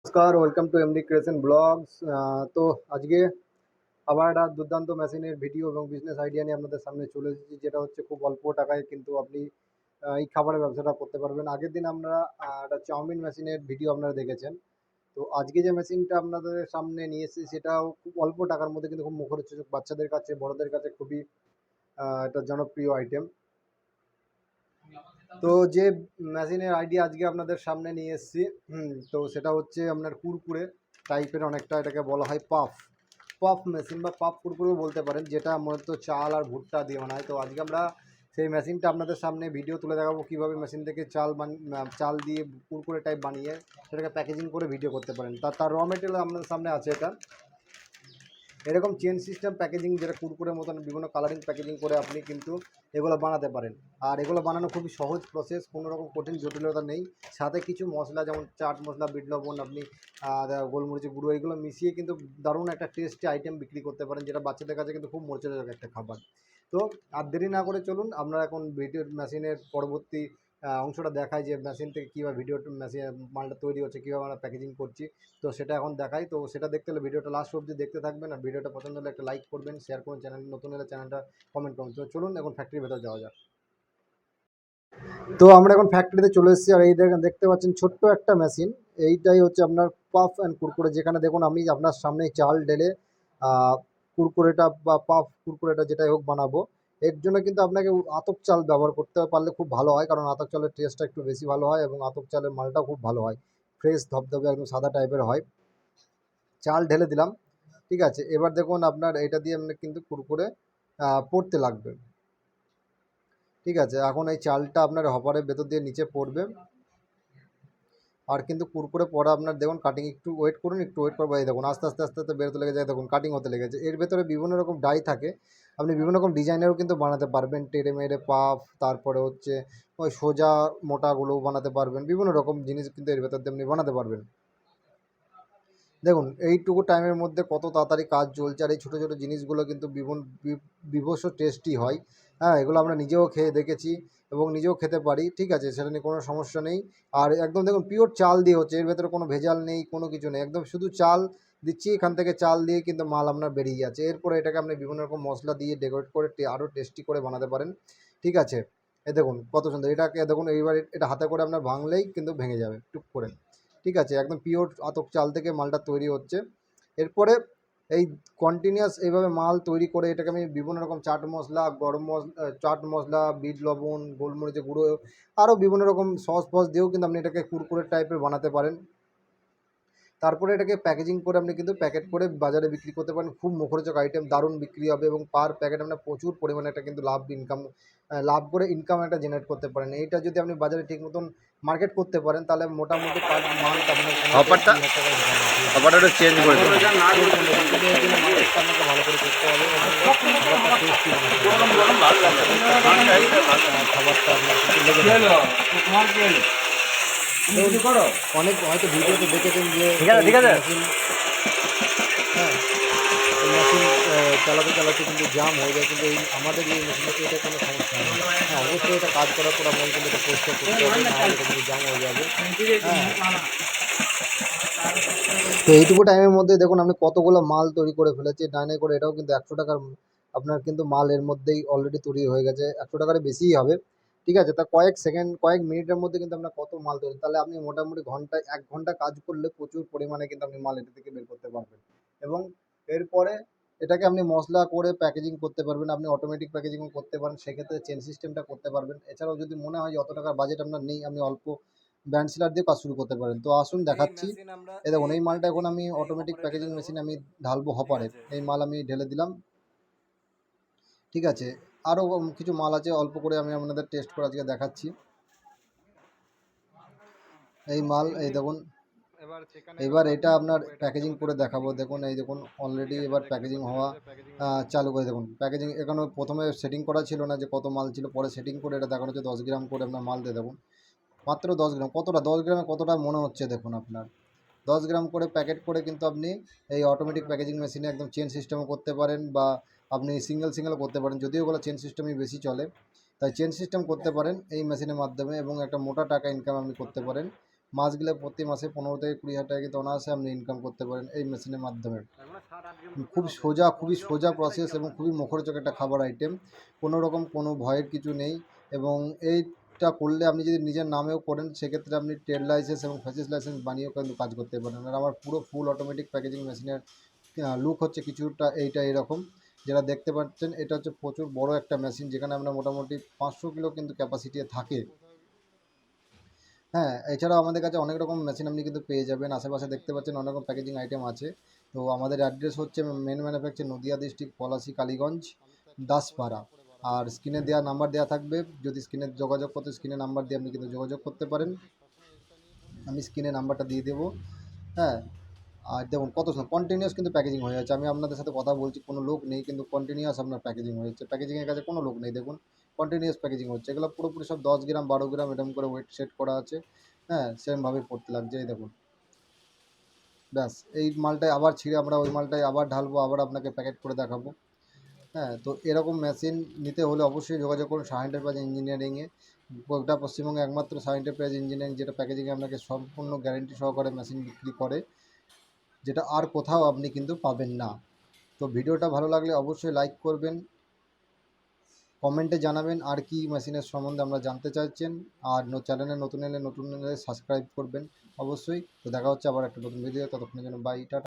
নমস্কার, welcome to MD creation blogs. তো আজকে আবার একটা দুর্দান্ত মেশিনের ভিডিও এবং বিজনেস আইডিয়া নিয়ে আপনাদের সামনে চলে এসেছি, যেটা হচ্ছে খুব অল্প টাকায় কিন্তু আপনি এই খাবারের ব্যবসাটা করতে পারবেন। আগের দিন আমরা একটা চাউমিন মেশিনের ভিডিও আপনারা দেখেছেন। তো আজকে যে মেশিনটা আপনাদের সামনে নিয়ে এসেছি সেটাও খুব অল্প টাকার মধ্যে কিন্তু খুব মুখরোচক, বাচ্চাদের কাছে বড়দের কাছে খুবই একটা জনপ্রিয় আইটেম। তো যে মেশিনের আইডিয়া আজকে আপনাদের সামনে নিয়ে এসেছি, তো সেটা হচ্ছে আপনার কুরকুরে টাইপের, অনেকটা এটাকে বলা হয় পাফ পাফ মেশিন বা পাফ কুরকুরেও বলতে পারেন, যেটা মূলত চাল আর ভুট্টা দিয়ে বানায়। তো আজকে আমরা সেই মেশিনটা আপনাদের সামনে ভিডিও তুলে দেখাবো কীভাবে মেশিন থেকে চাল দিয়ে কুরকুরে টাইপ বানিয়ে সেটাকে প্যাকেজিং করে ভিডিও করতে পারেন। তার র মেটেরিয়াল আপনাদের সামনে আছে। এটা এরকম চেন সিস্টেম প্যাকেজিং, যেটা কুরকুরের মতন বিভিন্ন কালারিং প্যাকেজিং করে আপনি কিন্তু এগুলো বানাতে পারেন। আর এগুলো বানানো খুবই সহজ প্রসেস, কোনো রকম কঠিন জটিলতা নেই। সাথে কিছু মশলা যেমন চাট মশলা, বিট লবণ, আপনি গোলমরিচের গুঁড়ো, এগুলো মিশিয়ে কিন্তু দারুণ একটা টেস্টি আইটেম বিক্রি করতে পারেন, যেটা বাচ্চাদের কাছে কিন্তু খুব মজাদার একটা খাবার। তো আর দেরি না করে চলুন আমরা এখন ভিডিও মেশিনের পরবর্তী অংশটা দেখাই, যে মেশিন থেকে কীভাবে মেশিন মালটা তৈরি হচ্ছে, কীভাবে আমরা প্যাকেজিং করছি। তো সেটা এখন দেখাই। তো সেটা দেখতে হলে ভিডিওটা লাস্ট অবধি দেখতে থাকবেন, আর ভিডিওটা পছন্দ হলে একটা লাইক করবেন, শেয়ার করুন, চ্যানেল নতুন হলে চ্যানেলটা কমেন্ট করুন। তো চলুন এখন ফ্যাক্টরির ভেতর যাওয়া যাক। তো আমরা এখন ফ্যাক্টরিতে চলে এসেছি, আর এই দেখতে পাচ্ছেন ছোট্ট একটা মেশিন। এইটাই হচ্ছে আপনার পাফ অ্যান্ড কুরকুরে, যেখানে দেখুন আমি আপনার সামনে চাল ঢেলে কুরকুরেটা বা পাফ কুরকুরেটা যেটাই হোক বানাবো। এর জন্য কিন্তু আপনাকে আতপ চাল ব্যবহার করতে পারলে খুব ভালো হয়, কারণ আতপ চালের টেস্টটা একটু বেশি ভালো হয় এবং আতপ চালের মালটাও খুব ভালো হয়, ফ্রেশ ধবধবে একদম সাদা টাইপের হয়। চাল ঢেলে দিলাম, ঠিক আছে। এবার দেখুন আপনার এটা দিয়ে আপনি কিন্তু কুরকুরে পড়তে লাগবে, ঠিক আছে। এখন এই চালটা আপনার হপারের ভেতর দিয়ে নিচে পড়বে, আর কিন্তু কুরকুরে পড়া আপনার দেখুন কাটিং, একটু ওয়েট করুন, একটু ওয়েট করবো। এই দেখুন আস্তে আস্তে আস্তে আস্তে বেরোতে লেগে যায়, দেখুন কাটিং হতে লেগেছে। এর ভেতরে বিভিন্ন রকম ডাই থাকে, আপনি বিভিন্ন রকম ডিজাইনেরও কিন্তু বানাতে পারবেন, টেড়ে মেড়ে পাফ, তারপরে হচ্ছে ওই সোজা মোটাগুলোও বানাতে পারবেন, বিভিন্ন রকম জিনিস কিন্তু এর ভেতর দিয়ে আপনি বানাতে পারবেন। দেখুন এইটুকু টাইমের মধ্যে কত তাড়াতাড়ি কাজ চলছে, আর এই ছোটো ছোটো জিনিসগুলো কিন্তু বিভৎস টেস্টি হয়। হ্যাঁ, এগুলো আমরা নিজেও খেয়ে দেখেছি এবং নিজেও খেতে পারি, ঠিক আছে, সেটা নিয়ে কোনো সমস্যা নেই। আর একদম দেখুন পিওর চাল দিয়ে হচ্ছে, এর ভেতরে কোনো ভেজাল নেই, কোনো কিছু নেই, একদম শুধু চাল দিচ্ছি, এখান থেকে চাল দিয়ে কিন্তু মাল আপনার বেরিয়ে যাচ্ছে। এরপরে এটাকে আপনি বিভিন্ন রকম মশলা দিয়ে ডেকোরেট করে আরও টেস্টি করে বানাতে পারেন, ঠিক আছে। এ দেখুন কত সুন্দর, এটাকে দেখুন এইবার এটা হাতে করে আপনার ভাঙলেই কিন্তু ভেঙে যাবে টুক করে, ঠিক আছে। একদম পিওর আতপ চাল থেকে মালটা তৈরি হচ্ছে। এরপরে এই কন্টিনিউয়াস এইভাবে মাল তৈরি করে এটাকে আমি বিভিন্ন রকম চাট মশলা, গরম মশলা, চাট মশলা, বিট লবণ, গোলমরিচের গুঁড়ো, আরও বিভিন্ন রকম সস ফস দিয়েও কিন্তু আপনি এটাকে কুরকুরে টাইপের বানাতে পারেন। তারপরে এটাকে প্যাকেজিং করে আপনি কিন্তু প্যাকেট করে বাজারে বিক্রি করতে পারেন। খুব মুখরোচক আইটেম, দারুণ বিক্রি হবে এবং পার প্যাকেট আপনার প্রচুর পরিমাণে একটা কিন্তু লাভ করে ইনকাম একটা জেনারেট করতে পারেন। এইটা যদি আপনি বাজারে ঠিক মতন মার্কেট করতে পারেন, তাহলে মোটামুটি পার মান্থ আপনার 15 থেকে 20 হাজার টাকা ইনকাম হতে পারে। হপারটা চেঞ্জ করে দিন। এরকম দেখুন, কিন্তু এর জন্য মার্কেটটা আপনাকে ভালো করে করতে হবে এবং খাবারটা টেস্টি বানাতে হবে, যাতে বাচ্চাদের কাছে কিন্তু খাবারটা আপনার কিন্তু লেগে থাকে। অনেক হয়তো ভিডিওতে দেখেছেন যে এই মেশিন, হ্যাঁ, এই মেশিন চালাতে চালাতে কিন্তু জাম হয়ে যায়, কিন্তু এই আমাদের এই মেশিনটাতে এটা কোনো সমস্যা নেই। হ্যাঁ, অবশ্যই এটা কাজ করার পর আপনাকে কিন্তু এটা পরিষ্কার করতে হবে, নাহলে এটা কিন্তু জাম হয়ে যাবে। হ্যাঁ, তো এইটুকু টাইমের মধ্যে দেখুন আমি কতগুলো মাল তৈরি করে ফেলেছি ডাইনে করে। এটাও কিন্তু 100 টাকার আপনার কিন্তু মাল এর মধ্যেই অলরেডি তৈরি হয়ে গেছে, 100 টাকার বেশিই হবে, ঠিক আছে। তা কয়েক সেকেন্ড, কয়েক মিনিটের মধ্যে কিন্তু আপনার কত মাল তৈরি, তাহলে আপনি মোটামুটি ঘন্টায় 1 ঘন্টা কাজ করলে প্রচুর পরিমাণে কিন্তু আপনি মাল এটা থেকে বের করতে পারবেন। এবং এরপরে এটাকে আপনি মশলা করে প্যাকেজিং করতে পারবেন, আপনি অটোমেটিক প্যাকেজিংও করতে পারেন, সেক্ষেত্রে চেন সিস্টেমটা করতে পারবেন। এছাড়াও যদি মনে হয় যে অত টাকার বাজেট আপনার নেই, আপনি অল্প ব্যান্ড সিলার দিয়ে কাজ শুরু করতে পারেন। তো আসুন দেখাচ্ছি। এই দেখুন এই মালটা এখন আমি অটোমেটিক প্যাকেজিং মেশিনে আমি ঢালবো হপারে। এই মাল আমি ঢেলে দিলাম, ঠিক আছে। আরও কিছু মাল আছে, অল্প করে আমি আপনাদের টেস্ট করে আজকে দেখাচ্ছি। এই মাল এই দেখুন, এবার এটা আপনার প্যাকেজিং করে দেখাবো। দেখুন এই দেখুন অলরেডি এবার প্যাকেজিং হওয়া চালু করে। দেখুন প্যাকেজিং এখানে প্রথমে সেটিং করা ছিল না যে কত মাল ছিল, পরে সেটিং করে এটা দেখানো হচ্ছে 10 গ্রাম করে আপনার মাল দিয়ে। দেখুন মাত্র 10 গ্রাম, কতটা 10 গ্রামে কতটা মনে হচ্ছে দেখুন আপনার। 10 গ্রাম করে প্যাকেট করে কিন্তু আপনি এই অটোমেটিক প্যাকেজিং মেশিনে একদম চেন সিস্টেমও করতে পারেন, বা আপনি সিঙ্গেলও করতে পারেন, যদিও ওগুলো চেন সিস্টেমই বেশি চলে। তাই চেন সিস্টেম করতে পারেন এই মেশিনের মাধ্যমে এবং একটা মোটা টাকা ইনকাম আপনি করতে পারেন। মাস গেলে প্রতি মাসে 15 থেকে 20 হাজার টাকা কিন্তু অনায়াসে আপনি ইনকাম করতে পারেন এই মেশিনের মাধ্যমে। খুব সোজা, খুবই সোজা প্রসেস এবং খুবই মুখরোচক একটা খাবার আইটেম। কোনো রকম কোনো ভয়ের কিছু নেই এবং এইটা করলে আপনি যদি নিজের নামেও করেন সেক্ষেত্রে আপনি ট্রেড লাইসেন্স এবং ফ্যাসিস লাইসেন্স বানিয়েও কিন্তু কাজ করতে পারেন। আর আমার পুরো ফুল অটোমেটিক প্যাকেজিং মেশিনের লুক হচ্ছে কিছুটা এইটা এরকম, যেটা দেখতে পাচ্ছেন। এটা হচ্ছে প্রচুর বড় একটা মেশিন, যেখানে আমরা মোটামুটি 500 কিলো কিন্তু ক্যাপাসিটি থাকে। হ্যাঁ, এছাড়াও আমাদের কাছে অনেক রকম মেশিন আপনি কিন্তু পেয়ে যাবেন। আশেপাশে দেখতে পাচ্ছেন অনেক রকম প্যাকেজিং আইটেম আছে। তো আমাদের অ্যাড্রেস হচ্ছে main manufacture Nadia district, Palashi, Kaliganj, Daspara. আর স্ক্রিনে দেওয়া নাম্বার দেওয়া থাকবে, যদি স্ক্রিনে যোগাযোগ করতে স্ক্রিনে নাম্বার দিয়ে আপনি কিন্তু যোগাযোগ করতে পারেন। আমি স্ক্রিনে নাম্বারটা দিয়ে দেবো। হ্যাঁ, আর দেখুন কত সুন্দর কন্টিনিউয়াস কিন্তু প্যাকেজিং হয়ে যাচ্ছে। আমি আপনাদের সাথে কথা বলছি, কোনো লোক নেই, কিন্তু কন্টিনিউয়াস আপনার প্যাকেজিং হয়ে যাচ্ছে। প্যাকেজিংয়ের কাছে কোনো লোক নেই, দেখুন কন্টিনিউয়াস প্যাকেজিং হচ্ছে। এগুলো পুরোপুরি সব 10 গ্রাম 12 গ্রাম এরকম করে ওয়েট সেট করা আছে। হ্যাঁ, সেমভাবে পড়তে লাগছে, এই দেখুন। ব্যাস, এই মালটাই আবার ছিঁড়ে আমরা ওই মালটাই আবার ঢালবো, আবার আপনাকে প্যাকেট করে দেখাবো। হ্যাঁ, তো এরকম মেশিন নিতে হলে অবশ্যই যোগাযোগ করুন শাহ এন্টারপ্রাইজ ইঞ্জিনিয়ারিংয়ে। গোটা পশ্চিমবঙ্গে একমাত্র শাহ এন্টারপ্রাইজ ইঞ্জিনিয়ারিং, যেটা প্যাকেজিংয়ে আপনাকে সম্পূর্ণ গ্যারেন্টি সহকারে মেশিন বিক্রি করে, যেটা আর কোথাও আপনি কিন্তু পাবেন না। তো ভিডিওটা ভালো লাগলে অবশ্যই লাইক করবেন, কমেন্টে জানাবেন আর কি মেশিনের সম্বন্ধে আমরা জানতে চাইছেন। আর চ্যানেলে নতুন এলে সাবস্ক্রাইব করবেন অবশ্যই। তো দেখা হচ্ছে আবার একটা নতুন ভিডিও, ততক্ষণের জন্য বাই, টাটা।